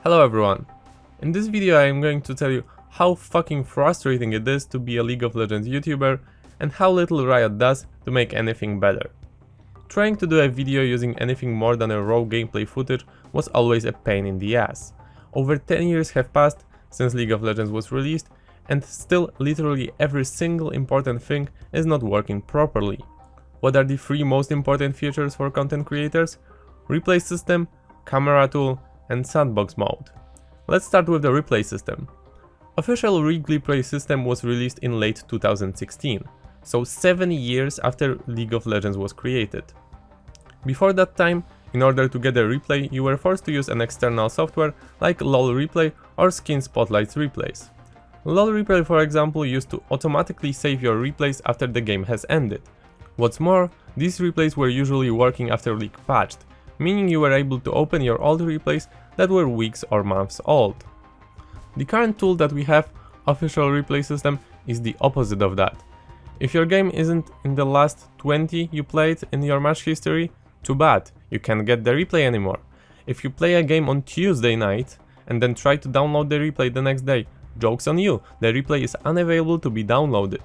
Hello everyone! In this video I am going to tell you how fucking frustrating it is to be a League of Legends YouTuber and how little Riot does to make anything better. Trying to do a video using anything more than a raw gameplay footage was always a pain in the ass. Over 10 years have passed since League of Legends was released and still literally every single important thing is not working properly. What are the 3 most important features for content creators? Replay system, camera tool, and sandbox mode. Let's start with the replay system. Official replay system was released in late 2016, so 7 years after League of Legends was created. Before that time, in order to get a replay, you were forced to use an external software like LoL Replay or Skin Spotlight's replays. LoL Replay, for example, used to automatically save your replays after the game has ended. What's more, these replays were usually working after League patched, meaning you were able to open your old replays that were weeks or months old. The current tool that we have, official replay system, is the opposite of that. If your game isn't in the last 20 you played in your match history, too bad, you can't get the replay anymore. If you play a game on Tuesday night and then try to download the replay the next day, joke's on you, the replay is unavailable to be downloaded.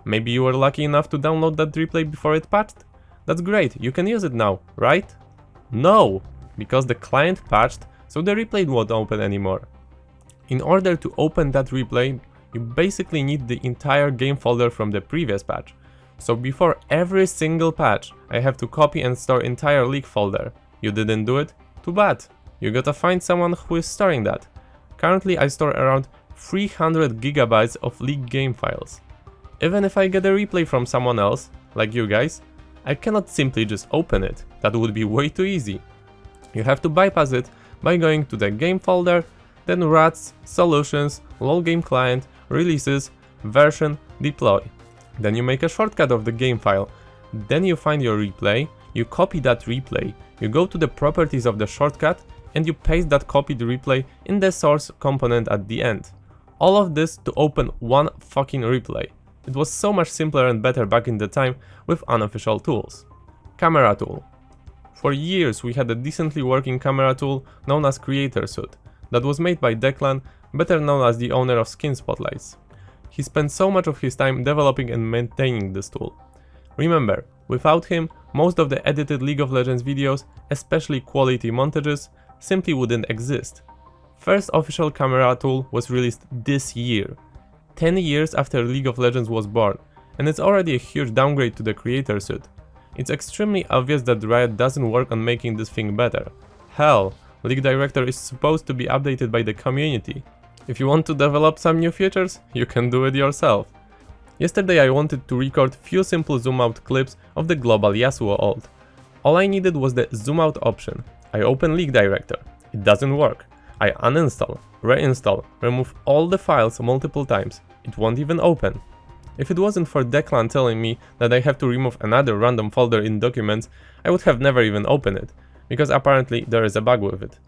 Maybe you were lucky enough to download that replay before it patched? That's great, you can use it now, right? No, because the client patched, so the replay won't open anymore. In order to open that replay, you basically need the entire game folder from the previous patch. So before every single patch, I have to copy and store entire League folder. You didn't do it? Too bad. You gotta find someone who is storing that. Currently I store around 300 gigabytes of League game files. Even if I get a replay from someone else, like you guys, I cannot simply just open it. That would be way too easy. You have to bypass it by going to the game folder, then rats, solutions, LoL game client, releases, version, deploy. Then you make a shortcut of the game file. Then you find your replay, you copy that replay, you go to the properties of the shortcut and you paste that copied replay in the source component at the end. All of this to open one fucking replay. It was so much simpler and better back in the time with unofficial tools. Camera tool. For years we had a decently working camera tool known as Creator Suit, that was made by Declan, better known as the owner of Skin Spotlights. He spent so much of his time developing and maintaining this tool. Remember, without him, most of the edited League of Legends videos, especially quality montages, simply wouldn't exist. First official camera tool was released this year, 10 years after League of Legends was born, and it's already a huge downgrade to the Creator Suit. It's extremely obvious that Riot doesn't work on making this thing better. Hell, League Director is supposed to be updated by the community. If you want to develop some new features, you can do it yourself. Yesterday I wanted to record few simple zoom out clips of the global Yasuo ult. All I needed was the zoom out option. I open League Director. It doesn't work. I uninstall, reinstall, remove all the files multiple times. It won't even open. If it wasn't for Declan telling me that I have to remove another random folder in documents, I would have never even opened it, because apparently there is a bug with it.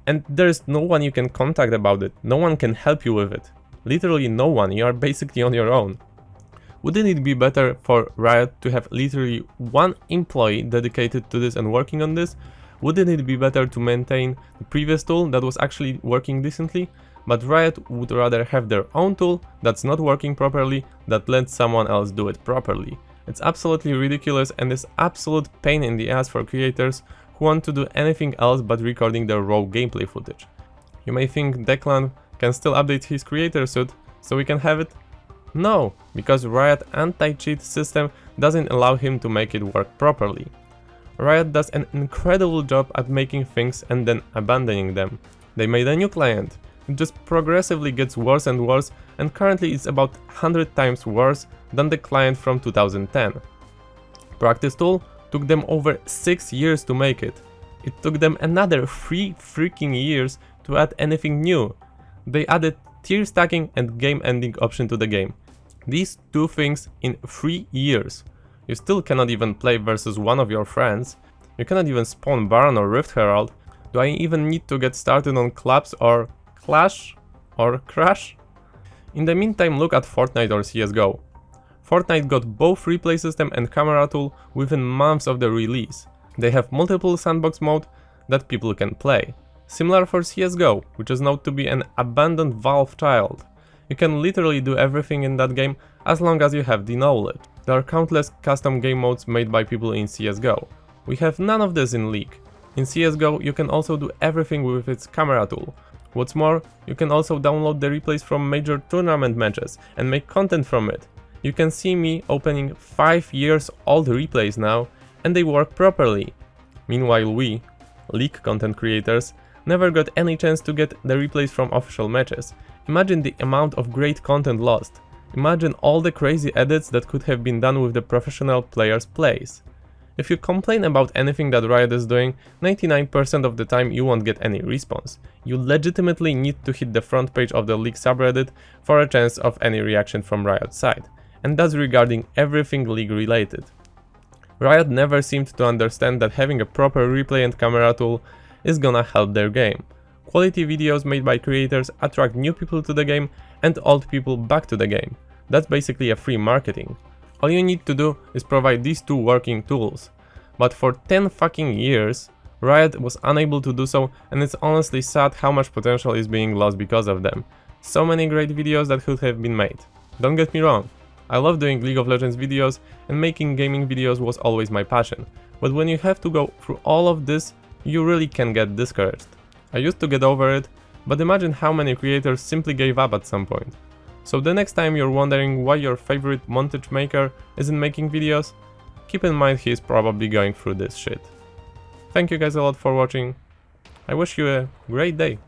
And there is no one you can contact about it, no one can help you with it. Literally no one, you are basically on your own. Wouldn't it be better for Riot to have literally one employee dedicated to this and working on this? Wouldn't it be better to maintain the previous tool that was actually working decently? But Riot would rather have their own tool that's not working properly that lets someone else do it properly. It's absolutely ridiculous and is absolute pain in the ass for creators who want to do anything else but recording their raw gameplay footage. You may think Declan can still update his Creator Suit so we can have it? No, because Riot anti-cheat system doesn't allow him to make it work properly. Riot does an incredible job at making things and then abandoning them. They made a new client. It just progressively gets worse and worse, and currently it's about 100 times worse than the client from 2010. Practice tool took them over 6 years to make it. It took them another 3 freaking years to add anything new. They added tier stacking and game ending option to the game. These 2 things in 3 years. You still cannot even play versus one of your friends. You cannot even spawn Baron or Rift Herald. Do I even need to get started on clubs or Clash or Crash? In the meantime, look at Fortnite or CSGO. Fortnite got both replay system and camera tool within months of the release. They have multiple sandbox mode that people can play. Similar for CSGO, which is known to be an abandoned Valve child. You can literally do everything in that game as long as you have the knowledge. There are countless custom game modes made by people in CSGO. We have none of this in League. In CSGO you can also do everything with its camera tool. What's more, you can also download the replays from major tournament matches and make content from it. You can see me opening 5 years old replays now, and they work properly. Meanwhile we, League content creators, never got any chance to get the replays from official matches. Imagine the amount of great content lost. Imagine all the crazy edits that could have been done with the professional players' plays. If you complain about anything that Riot is doing, 99% of the time you won't get any response. You legitimately need to hit the front page of the League subreddit for a chance of any reaction from Riot's side. And that's regarding everything League related. Riot never seemed to understand that having a proper replay and camera tool is gonna help their game. Quality videos made by creators attract new people to the game and old people back to the game. That's basically a free marketing. All you need to do is provide these two working tools. But for 10 fucking years, Riot was unable to do so, and it's honestly sad how much potential is being lost because of them. So many great videos that could have been made. Don't get me wrong, I love doing League of Legends videos, and making gaming videos was always my passion. But when you have to go through all of this, you really can get discouraged. I used to get over it, but imagine how many creators simply gave up at some point. So the next time you're wondering why your favorite montage maker isn't making videos, keep in mind he's probably going through this shit. Thank you guys a lot for watching. I wish you a great day.